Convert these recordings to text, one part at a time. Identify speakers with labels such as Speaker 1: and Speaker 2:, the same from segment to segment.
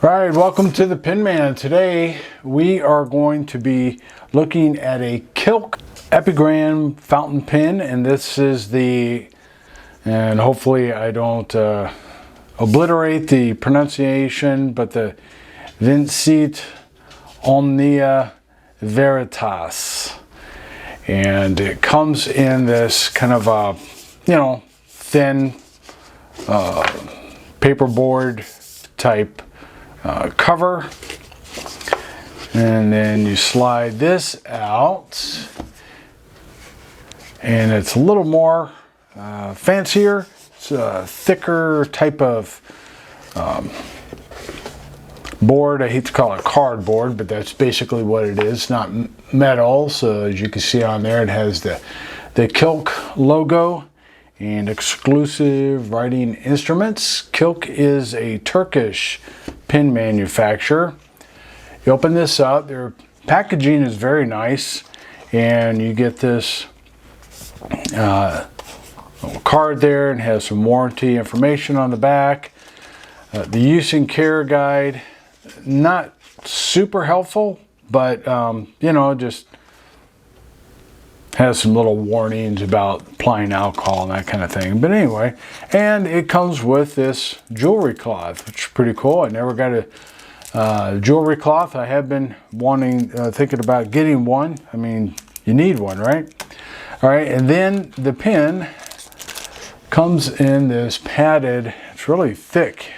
Speaker 1: Right, welcome to the Pen Man. Today we are going to be looking at a Kilk Epigram fountain pen, and this is and hopefully I don't obliterate the pronunciation, but the Vincit Omnia Veritas. And it comes in this kind of thin paperboard type cover, and then you slide this out, and it's a little more fancier. It's a thicker type of board. I hate to call it cardboard, but that's basically what it is. It's not metal, so as you can see on there, it has the Kilk logo and exclusive writing instruments. Kilk is a Turkish pen manufacturer. You open this up, their packaging is very nice, and you get this little card there, and has some warranty information on the back. The use and care guide, not super helpful, but just has some little warnings about applying alcohol and that kind of thing. But anyway, and it comes with this jewelry cloth, which is pretty cool. I never got a jewelry cloth. I have been thinking about getting one. I mean, you need one, right? All right, and then the pen comes in this padded, it's really thick.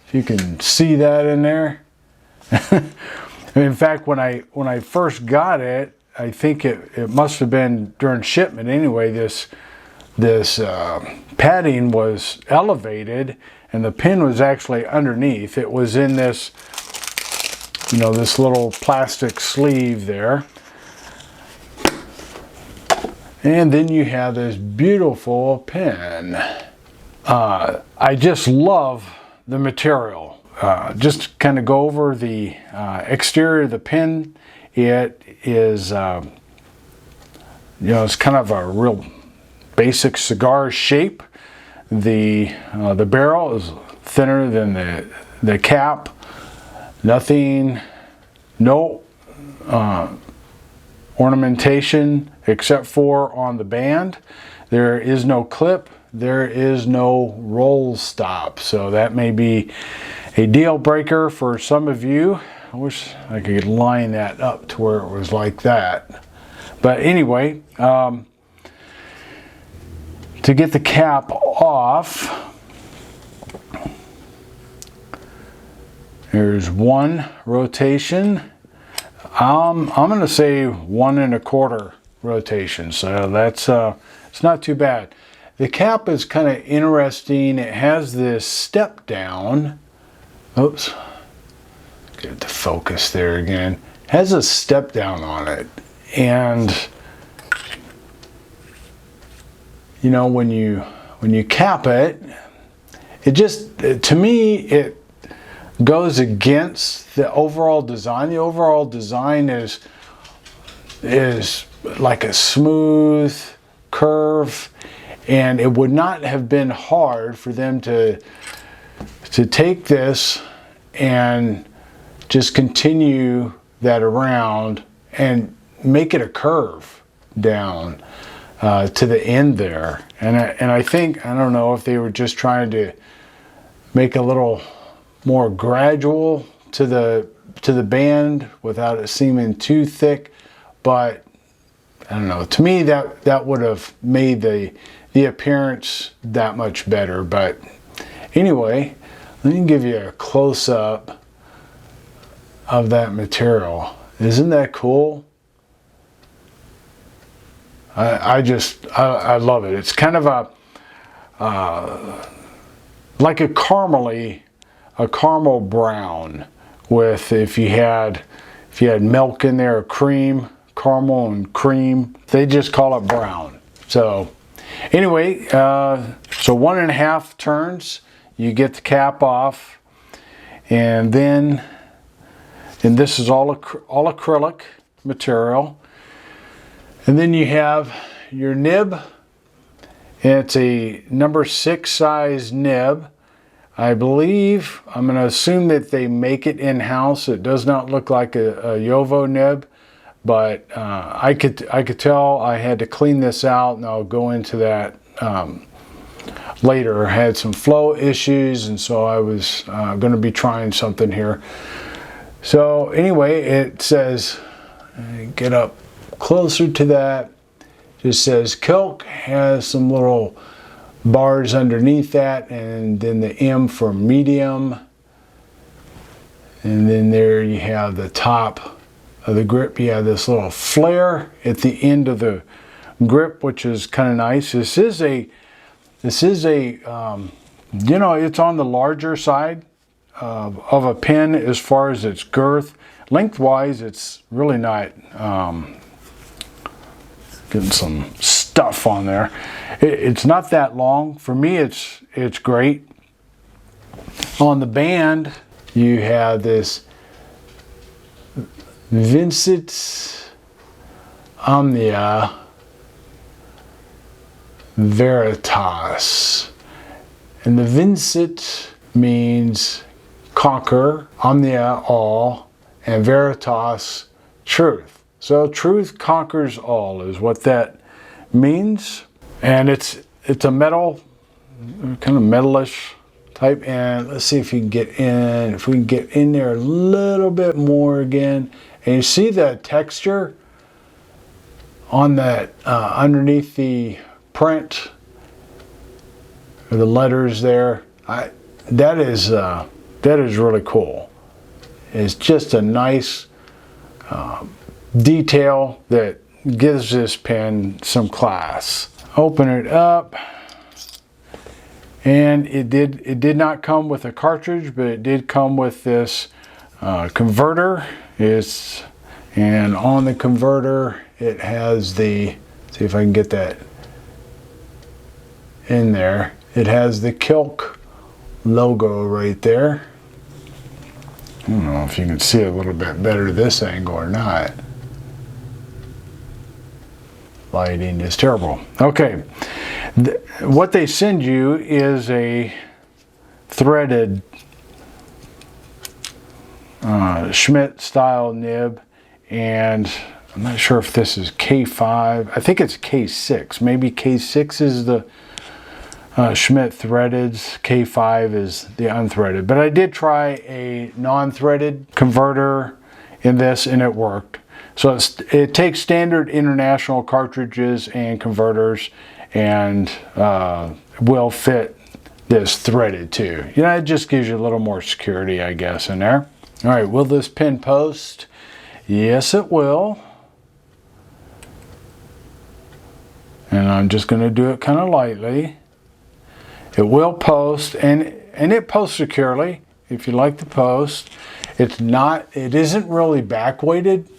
Speaker 1: If you can see that in there. In fact, when I first got it, I think it must have been during shipment anyway, this padding was elevated and the pen was actually underneath. It was in this, this little plastic sleeve there. And then you have this beautiful pen. I just love the material. Just kind of go over the exterior of the pen. It is, it's kind of a real basic cigar shape. The barrel is thinner than the cap. No ornamentation except for on the band. There is no clip. There is no roll stop. So that may be a deal breaker for some of you. I wish I could line that up to where it was like that. But anyway, to get the cap off, there's one rotation. I'm going to say 1 1/4 rotation, so that's it's not too bad. The cap is kind of interesting. It has this step down. Oops. Get it to focus there again. It has a step down on it, and when you cap it, to me it goes against the overall design. The overall design is like a smooth curve, and it would not have been hard for them to take this and just continue that around and make it a curve down to the end there. And I think, I don't know if they were just trying to make a little more gradual to the band without it seeming too thick, but I don't know. To me, that would have made the appearance that much better. But anyway, let me give you a close-up of that material. Isn't that cool? I love it. It's kind of like a caramel brown, with if you had milk in there, or cream, caramel and cream. They just call it brown. So anyway, so 1 1/2 turns, you get the cap off, and this is all acrylic material. And then you have your nib. It's a number 6 size nib. I believe, I'm going to assume that they make it in-house. It does not look like a Jowo nib, but I could tell. I had to clean this out, and I'll go into that later. I had some flow issues, and so I was going to be trying something here. So anyway, it says, get up closer to that. It just says Kilk, has some little bars underneath that, and then the M for medium, and then there you have the top of the grip. You have this little flare at the end of the grip, which is kind of nice. This is a you know, it's on the larger side of a pen as far as its girth. Lengthwise, it's really not getting some stuff on there. It's not that long. For me, it's great. On the band, you have this Vincit Omnia Veritas. And the Vincit means conquer, Omnia all, and Veritas truth. So truth conquers all is what that means. And it's a metal, kind of metalish type. And let's see if you can get in, if we can get in there a little bit more again. And you see the texture on that underneath the print, or the letters there. That is really cool. It's just a nice detail that gives this pen some class. Open it up, and it did not come with a cartridge, but it did come with this converter. And on the converter it has the, see if I can get that in there, it has the Kilk logo right there. I don't know if you can see a little bit better this angle or not. Lighting is terrible. Okay, what they send you is a threaded Schmidt style nib, and I'm not sure if this is K5. I think it's K6. Maybe K6 is the Schmidt threaded, K5 is the unthreaded. But I did try a non-threaded converter in this, and it worked. So it takes standard international cartridges and converters, and will fit this threaded too. You know, it just gives you a little more security, I guess, in there. All right, will this pen post? Yes, it will. And I'm just going to do it kind of lightly. It will post, and it posts securely if you like the post. It isn't really back weighted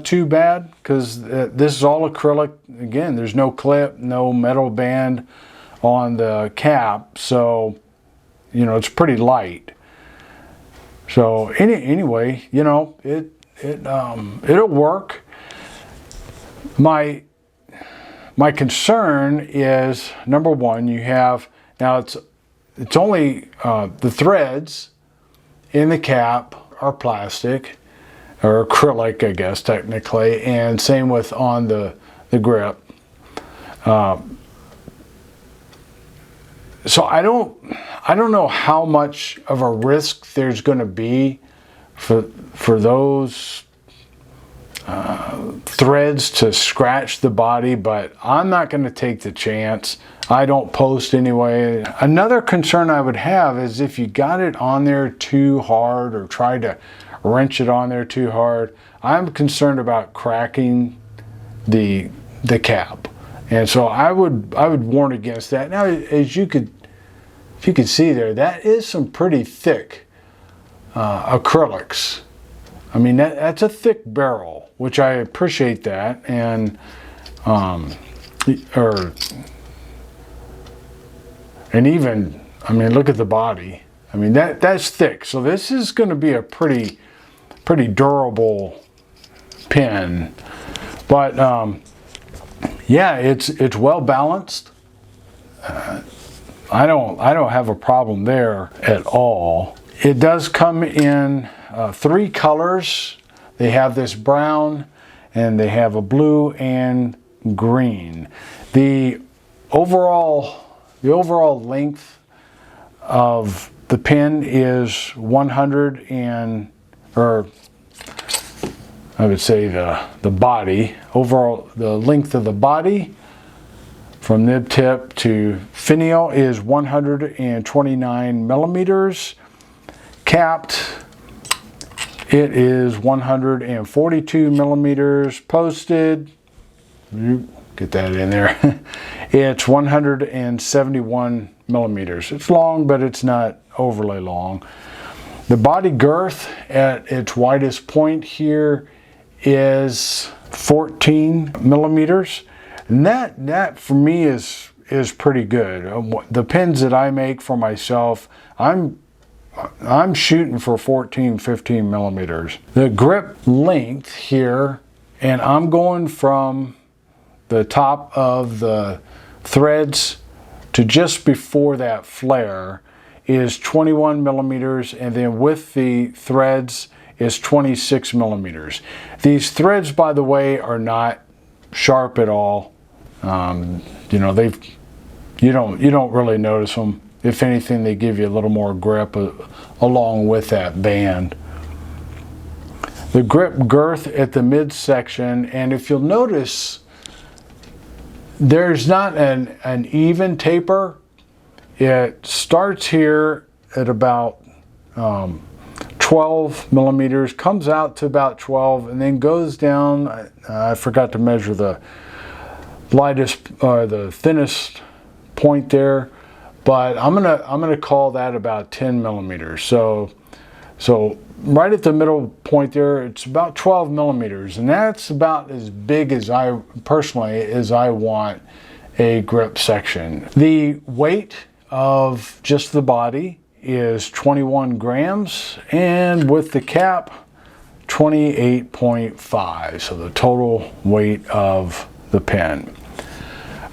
Speaker 1: too bad, because this is all acrylic. Again, there's no clip, no metal band on the cap, so you know it's pretty light. So anyway, you know it'll work. My concern is, number one, you have now it's only the threads in the cap are plastic, or acrylic, I guess technically, and same with on the grip. So I don't know how much of a risk there's going to be for those threads to scratch the body, but I'm not going to take the chance. I don't post anyway. Another concern I would have is if you got it on there too hard or tried to wrench it on there too hard, I'm concerned about cracking the cap. And so I would warn against that. Now, as you could, if you could see there, that is some pretty thick acrylics. I mean, that's a thick barrel, which I appreciate that. And even, I mean, look at the body. I mean, that's thick. So this is going to be a pretty durable pen. But yeah, it's well balanced. I don't have a problem there at all. It does come in 3 colors. They have this brown, and they have a blue and green. The overall length of the pen is 100 and, or I would say the body, overall the length of the body from nib tip to finial is 129 millimeters. Capped, it is 142 millimeters. Posted, you get that in there, it's 171 millimeters. It's long, but it's not overly long. The body girth at its widest point here is 14 millimeters. And that for me is pretty good. The pens that I make for myself, I'm shooting for 14, 15 millimeters. The grip length here, and I'm going from the top of the threads to just before that flare, is 21 millimeters, and then with the threads is 26 millimeters. These threads, by the way, are not sharp at all. You know, you don't really notice them. If anything, they give you a little more grip along with that band. The grip girth at the midsection, and if you'll notice, there's not an even taper. It starts here at about 12 millimeters, comes out to about 12, and then goes down. I forgot to measure the lightest or the thinnest point there, but I'm gonna call that about 10 millimeters. So right at the middle point there, it's about 12 millimeters, and that's about as big as I want a grip section. The weight of just the body is 21 grams, and with the cap, 28.5. So the total weight of the pen.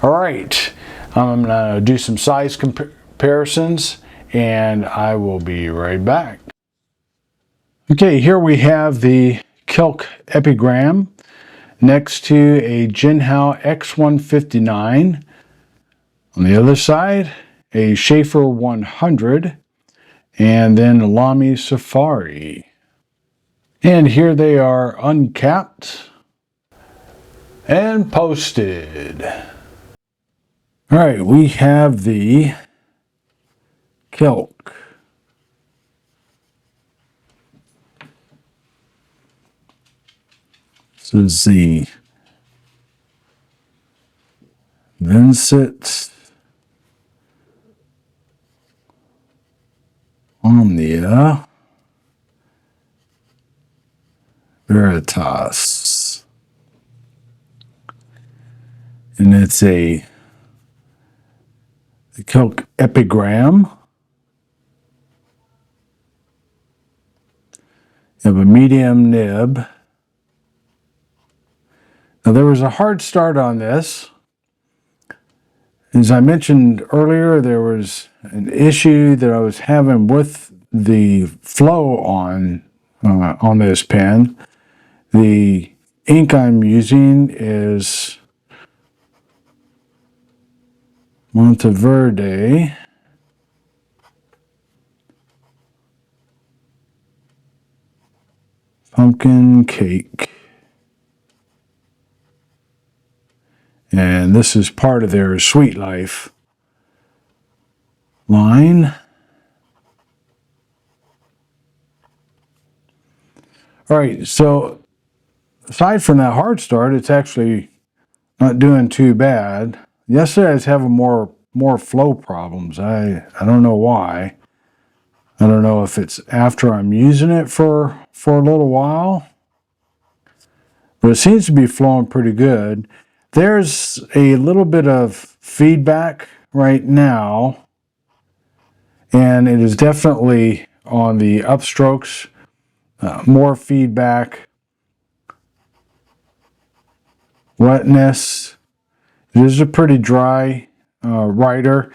Speaker 1: All right, I'm gonna do some size comparisons, and I will be right back. Okay, here we have the Kilk Epigram next to a Jinhao X159. On the other side, a Schaefer 100, and then a Lamy Safari. And here they are uncapped and posted. All right, we have the Kilk. This is the Vincit Omnia Veritas. And it's the Kilk Epigram. You have a medium nib. Now there was a hard start on this. As I mentioned earlier, there was an issue that I was having with the flow on this pen. The ink I'm using is Monteverde. Pumpkin Cake. And this is part of their Sweet Life line. All right, so aside from that hard start, it's actually not doing too bad. Yesterday I was having more flow problems. I don't know why. I don't know if it's after I'm using it for a little while, but it seems to be flowing pretty good. There's a little bit of feedback right now, and it is definitely on the upstrokes, more feedback, wetness. It is a pretty dry writer.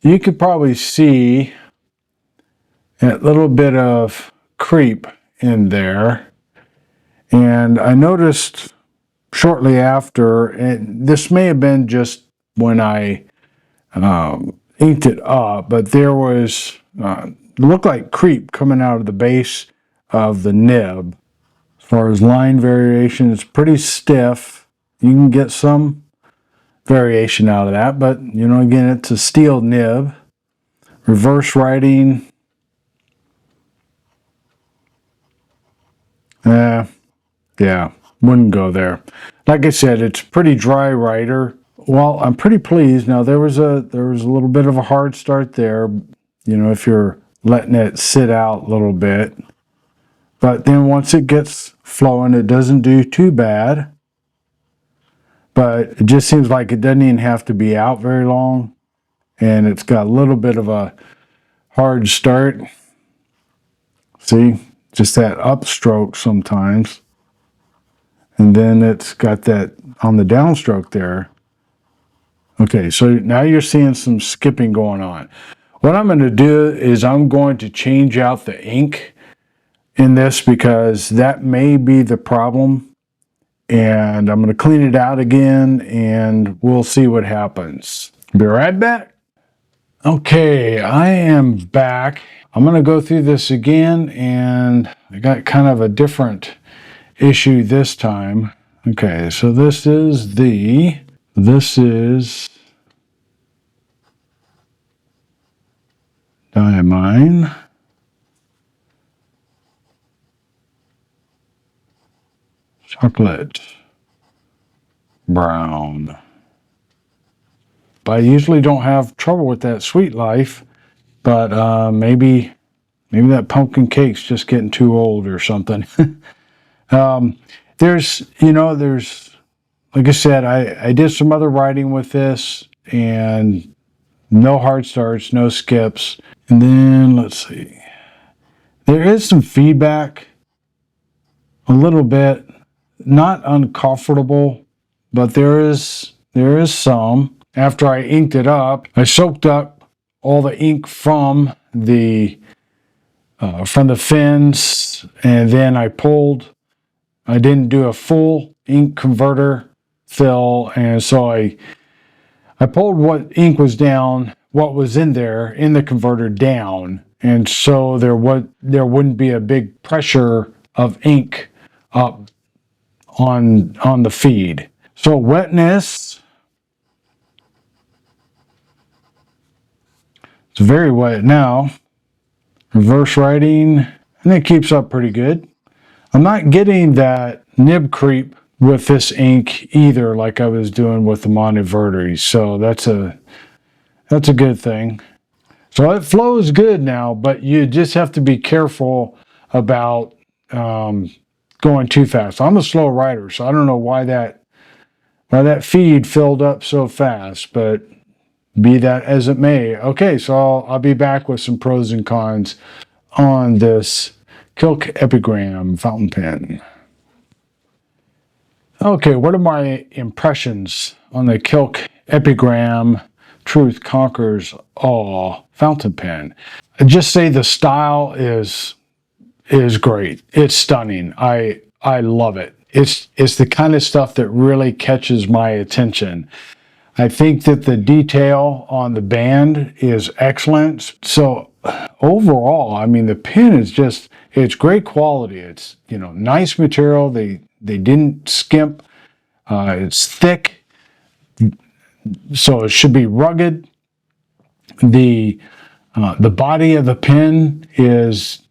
Speaker 1: you could probably see a little bit of creep in there. And I noticed shortly after, and this may have been just when I inked it up, but there was, looked like creep coming out of the base of the nib. As far as line variation, it's pretty stiff. You can get some variation out of that, but you know, again, it's a steel nib. Reverse writing, yeah, wouldn't go there. Like I said, it's pretty dry writer. Well, I'm pretty pleased. Now there was a little bit of a hard start there, you know, if you're letting it sit out a little bit. But then once it gets flowing, it doesn't do too bad. But it just seems like it doesn't even have to be out very long. And it's got a little bit of a hard start. See, just that upstroke sometimes. And then it's got that on the downstroke there. Okay, so now you're seeing some skipping going on. What I'm going to do is I'm going to change out the ink in this because that may be the problem. And I'm going to clean it out again and we'll see what happens. Be right back. Okay, I am back. I'm going to go through this again and I got kind of a different issue this time. Okay, so this is diamine. Chocolate brown. But I usually don't have trouble with that Sweet Life, but maybe that pumpkin cake's just getting too old or something. There's, like I said, I did some other writing with this and no hard starts, no skips. And then let's see, there is some feedback, a little bit, not uncomfortable, but there is some. After I inked it up, I soaked up all the ink from the fins, and then I didn't do a full ink converter fill, and so I pulled what ink was down, what was in there in the converter down, and so there wouldn't be a big pressure of ink up on the feed. So wetness, it's very wet now. Reverse writing, and it keeps up pretty good. I'm not getting that nib creep with this ink either, like I was doing with the Omnia Veritas, so that's a good thing. So it flows good now, but you just have to be careful about going too fast. I'm a slow writer, so I don't know why that feed filled up so fast, but be that as it may. Okay, so I'll be back with some pros and cons on this Kilk Epigram fountain pen. Okay, what are my impressions on the Kilk Epigram Truth Conquers All fountain pen? I just say the style is great. It's stunning. I love it. It's the kind of stuff that really catches my attention. I think that the detail on the band is excellent. So overall, I mean, the pen is it's great quality. It's, nice material. They didn't skimp. It's thick, so it should be rugged. The body of the pen is,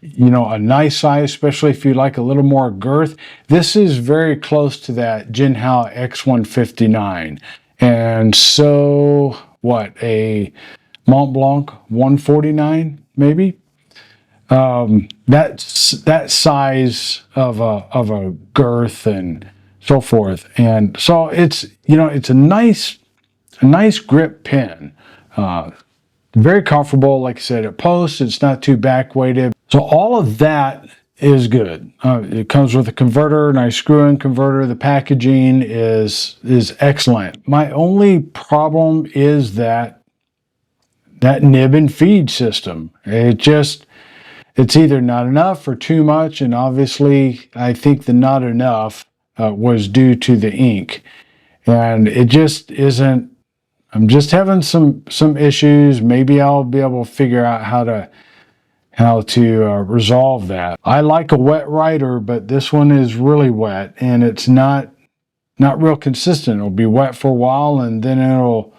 Speaker 1: a nice size, especially if you like a little more girth. This is very close to that Jinhao X159. And so, a Mont Blanc 149, maybe? That size of a girth and so forth. And so it's, it's a nice grip pen. Very comfortable. Like I said, it posts, it's not too back weighted. So all of that is good. It comes with a converter, nice screw-in converter. The packaging is excellent. My only problem is that that nib and feed system. It's either not enough or too much, and obviously I think the not enough was due to the ink. And it just isn't, I'm just having some issues. Maybe I'll be able to figure out how to resolve that. I like a wet writer, but this one is really wet, and it's not real consistent. It'll be wet for a while, and then it'll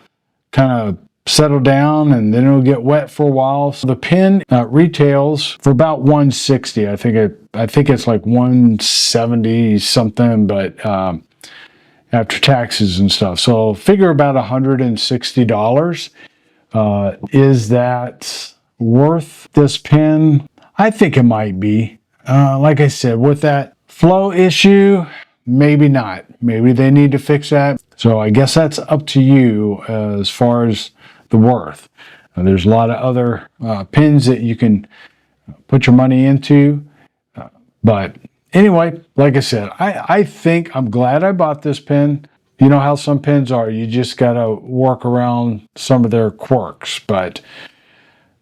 Speaker 1: kind of settle down, and then it'll get wet for a while. So the pen retails for about $160. I think it's like $170 something, but after taxes and stuff. So figure about $160. Is that worth this pen? I think it might be. Like I said, with that flow issue, maybe not. Maybe they need to fix that. So I guess that's up to you as far as the worth. There's a lot of other pens that you can put your money into. But anyway, like I said, I think I'm glad I bought this pen. You know how some pens are. You just got to work around some of their quirks. But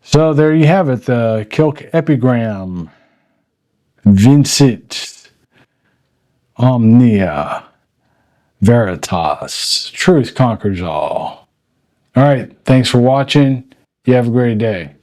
Speaker 1: so there you have it. The Kilk Epigram Vincit Omnia Veritas. Truth conquers all. All right. Thanks for watching. You have a great day.